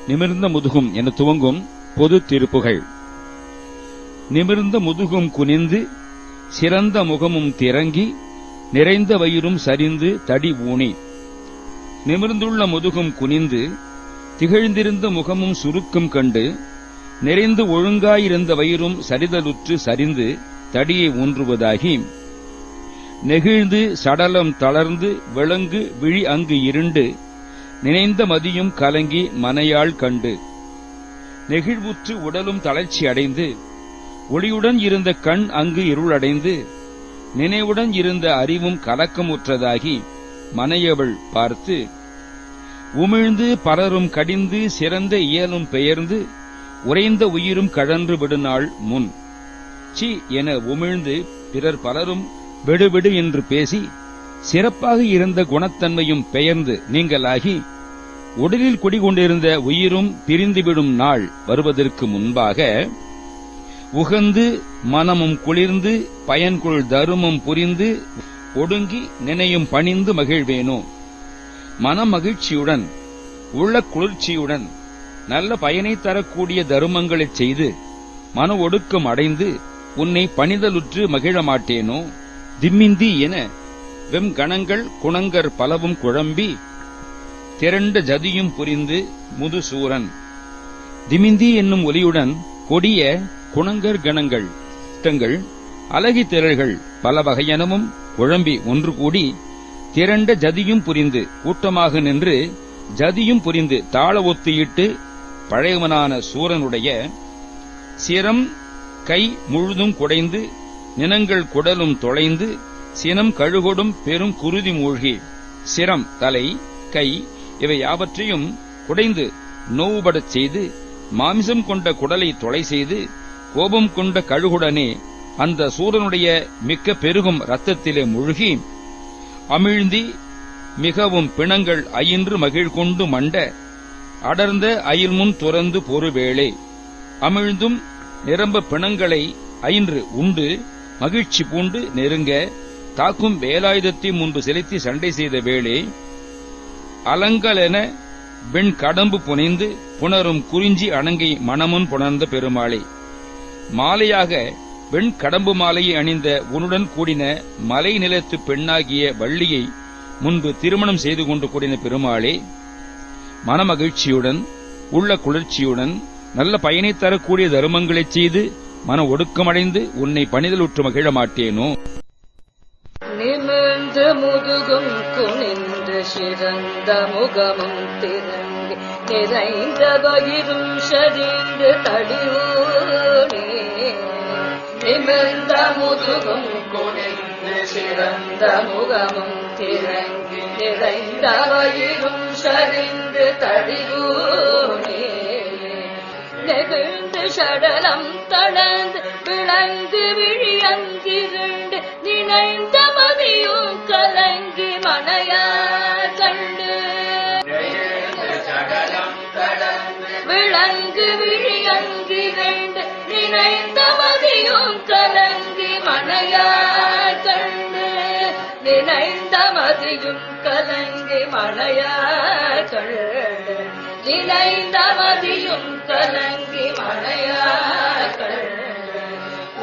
நிமிர்ந்த முதுகும் என துவங்கும் பொது திருப்புகள். நிமிர்ந்த முதுகும் குனிந்து சிறந்த முகமும் திறங்கி நிறைந்த வயிறும் சரிந்து தடி ஊனி. நிமிர்ந்துள்ள முதுகும் குனிந்து திகழ்ந்திருந்த முகமும் சுருக்கம் கண்டு நிறைந்து ஒழுங்காயிருந்த வயிறும் சரிதலுற்று சரிந்து தடியை ஊன்றுவதாகி நெகிழ்ந்து சடலம் தளர்ந்து விளங்கு விழி அங்கு இருண்டு நினைந்த மதியும் கலங்கி மனையாள் கண்டு. நெகிழ்வுற்று உடலும் தளர்ச்சி அடைந்து ஒளியுடன் இருந்த கண் அங்கு இருளடைந்து நினைவுடன் இருந்த அறிவும் கலக்கமுற்றதாகி மனையவள் பார்த்து உமிழ்ந்து பலரும் கடிந்து சிறந்த இயலும் பெயர்ந்து உறைந்த உயிரும் கழன்று விடுநாள் முன். சி என உமிழ்ந்து பிறர் பலரும் விடுவிடு என்று பேசி சிறப்பாக இருந்த குணத்தன்மையும் பெயர்ந்து நீங்களாகி உடலில் குடிகொண்டிருந்த உயிரும் பிரிந்துவிடும் நாள் வருவதற்கு முன்பாக உகந்து மனமும் குளிர்ந்து பயன்கொள் தருமம் புரிந்து ஒடுங்கி நினையும் பணிந்து மகிழ்வேனோ. மனமகிழ்ச்சியுடன் உள்ள குளிர்ச்சியுடன் நல்ல பயனை தரக்கூடிய தருமங்களைச் செய்து மன ஒடுக்கம் அடைந்து உன்னை பணிதலுற்று மகிழ மாட்டேனோ. திம்மிந்தி என வெம்கணங்கள் குணங்கர் பலவும் குழம்பி திரண்ட ஜதியும் புரிந்து முதுசூரன். திமிந்தி என்னும் ஒலியுடன் கொடிய குணங்கர் கணங்கள் திட்டங்கள் அழகி திரள்கள் பல வகையனமும் குழம்பி ஒன்று கூடி திரண்ட ஜதியும் புரிந்து கூட்டமாக நின்று ஜதியும் புரிந்து தாள ஒத்தியிட்டு பழையவனான சூரனுடைய சிரம் கை முழுதும் குடைந்து நினங்கள் குடலும் தொலைந்து சினம் கழுகொடும் பெரும் குருதி மூழ்கி சிரம் தலை கை இவை யாவற்றையும் குடைந்து நோவுபடச் செய்து மாமிசம் கொண்ட குடலை தொலை செய்து கோபம் கொண்ட கழுகுடனே அந்த சூரனுடைய மிக்க பெருகும் இரத்தத்திலே மூழ்கி அமிழ்ந்தி மிகவும் பிணங்கள் அயின்று மகிழ்கொண்டு மண்ட அடர்ந்த அயில்முன் துறந்து பொறுவேளே. அமிழ்ந்தும் நிரம்ப பிணங்களை அயின்று உண்டு மகிழ்ச்சி பூண்டு நெருங்க தாக்கும் வேலாயுதத்தை முன்பு செலுத்தி சண்டை செய்த வேளே அலங்கலென வெண் கடம்பு புனைந்து புணரும் குறிஞ்சி அணங்கை மணமுன் புணர்ந்த பெருமாளே. மாலையாக வெண் கடம்பு மாலையை அணிந்த உன்னுடன் கூடின மலை நிலத்து பெண்ணாகிய வள்ளியை முன்பு திருமணம் செய்து கொண்டு கூடின பெருமாளே. மனமகிழ்ச்சியுடன் உள்ள குளிர்ச்சியுடன் நல்ல பயனை தரக்கூடிய தருமங்களைச் செய்து மன ஒடுக்கமடைந்து உன்னை பணிதலுற்று மகிழ மாட்டேனோ. நிமிர்ந்து முதுகும் குனிந்து சிறந்த முகமும் திறங்கி நிறைந்த வயிறும் சரிந்து தடியூனே. நிமிர்ந்த முதுகும் குனிந்து சிறந்த முகமும் திறங்கி நிறைந்த வயிறும் சரிந்து தடியூனே. நெகிழ்ந்து சடலம் தளர்ந்து விளங்கு விழி அங்கிருண்டு நினைந்த மதியும் கலங்கி மனையா கண்டு. விளங்கு விழி அங்கிருண்டு நினைந்த மதியும் கலங்கி மனையா கண்டு. நினைந்த மதியும் கலங்கி மனையா கண்டு. நினைந்த மதியும் கலங்கி மனையா கண்டு.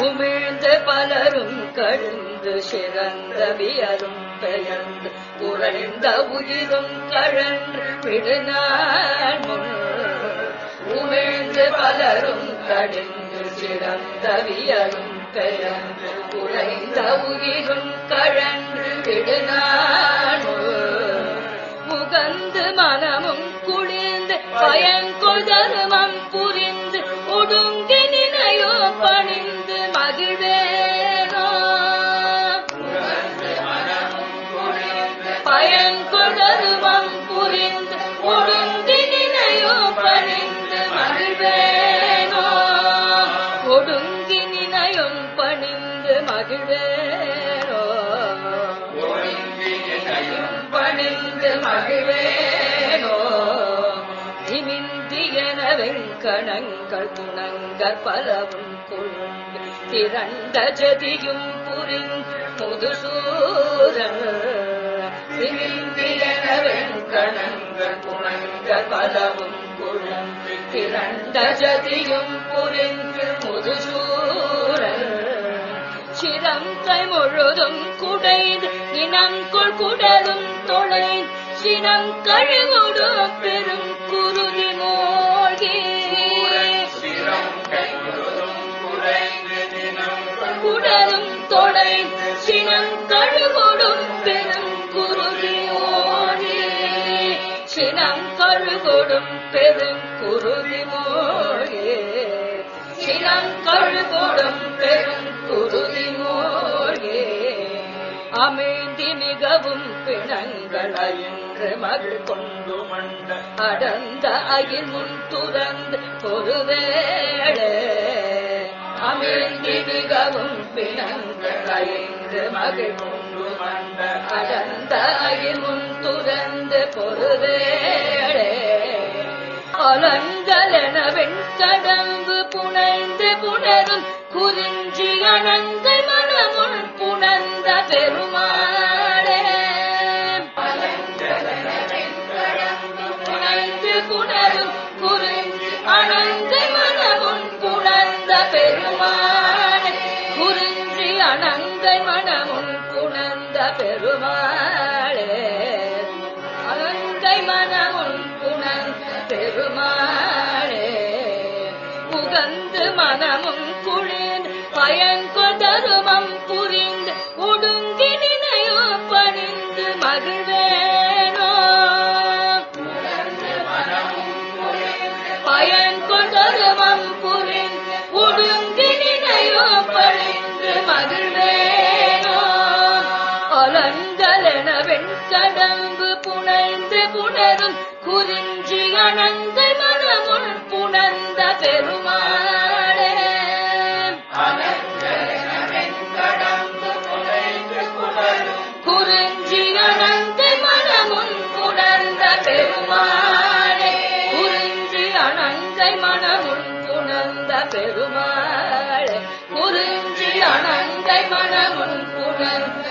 உமிழ்ந்து பலரும் கழுந்து சிறந்த வியலும் பெயர்ந்து உறைந்த உயிரும் கழன்று விடுநாள் முன். உமிழ்ந்து பலரும் கடிந்து சிறந்த வியலும் பெயர்ந்து உறைந்த உயிரும் கழன்று விடுநாள் முன். முகந்து மனமும் குளிர்ந்து பயன்கொள்தருமம் புரிந்து ஒடுங்கி நினையோ பணிந்து மகிழ்வேனோ. பயன்கொள்தருமம் புரிந்து ஒடுங்கி நினையோ பணிந்து மகிழ்வேனோ. ஒடுங்கி நினையும் பணிந்து மகிழ்வேனோ. பணிந்து மகிழ்வேனோ. நிமிந்தியன வெங்கணங்கள் குணங்கள் பலவும் கொழுந்து திரண்ட ஜதியும் புரிந்து முதுசூரன். நிமிந்தியன வெங்கணங்கள் புணங்க பலவும் குழந்து திரண்ட ஜதியும் புரிந்து முதுசூரல் சிரங்கை முழுதும் குடைந்து இனங்கொள் குடலும் தொலைந்து சினம் கழுகுடும் பெரும் குருதி மூழ்கி குடலும் தொலைந்து சினம் கழுகுடும் பெரும் குருதி மூழ்கி சினம் கழுகுடும் பெரும் குருதி மூழ்கி சினம் கழுகுடும் பெரும் குருதி மூழ்கி அமைந்தி மிகவும் பிணங்களையின்று மகள் கொண்டு மண்ட அடர்ந்த அகில் முன் துறந்து பொருவேளே அமைந்தி மிகவும் பிணங்களையின்று மகள் கொண்டு மண்ட அடர்ந்த அகில் முன் துறந்து பொருவேளே அலங்கலென வெண்கடம்பு புனைந்து புணரும் குறிஞ்சி அணங்கை மனமுள் புணர்ந்த பெருமாளே புனைந்து புணரும் குறிஞ்சி அணங்கை மனமுள் புணர்ந்த பெருமாளே குறிஞ்சி அணங்கை மனமுள் புணர்ந்த பெருமாளே அணங்கை மனமுள் புணர்ந்த பெருமாளே உகந்து மனமும் குளிர்ந்து பயன்கொள் தருமம் புரிந்து ஒடுங்கி நினையோ பணிந்து மகிழ்வேனோ பயன்கொள் தருமம் புரிந்து ஒடுங்கி நினையோ பணிந்து மகிழ்வேனோ அலங்கலென வெண்கடம்பு புனைந்து புணரும் குறிஞ்சி அணங்கை மனமுள் புணர்ந்த பெருமாளே குறிஞ்சி அணங்கை மனமுள் புணர்ந்த பெருமாளே குறிஞ்சி அணங்கை மனமுள் புணர்ந்த பெருமாளே குறிஞ்சி அணங்கை மனமுள் புணர்ந்த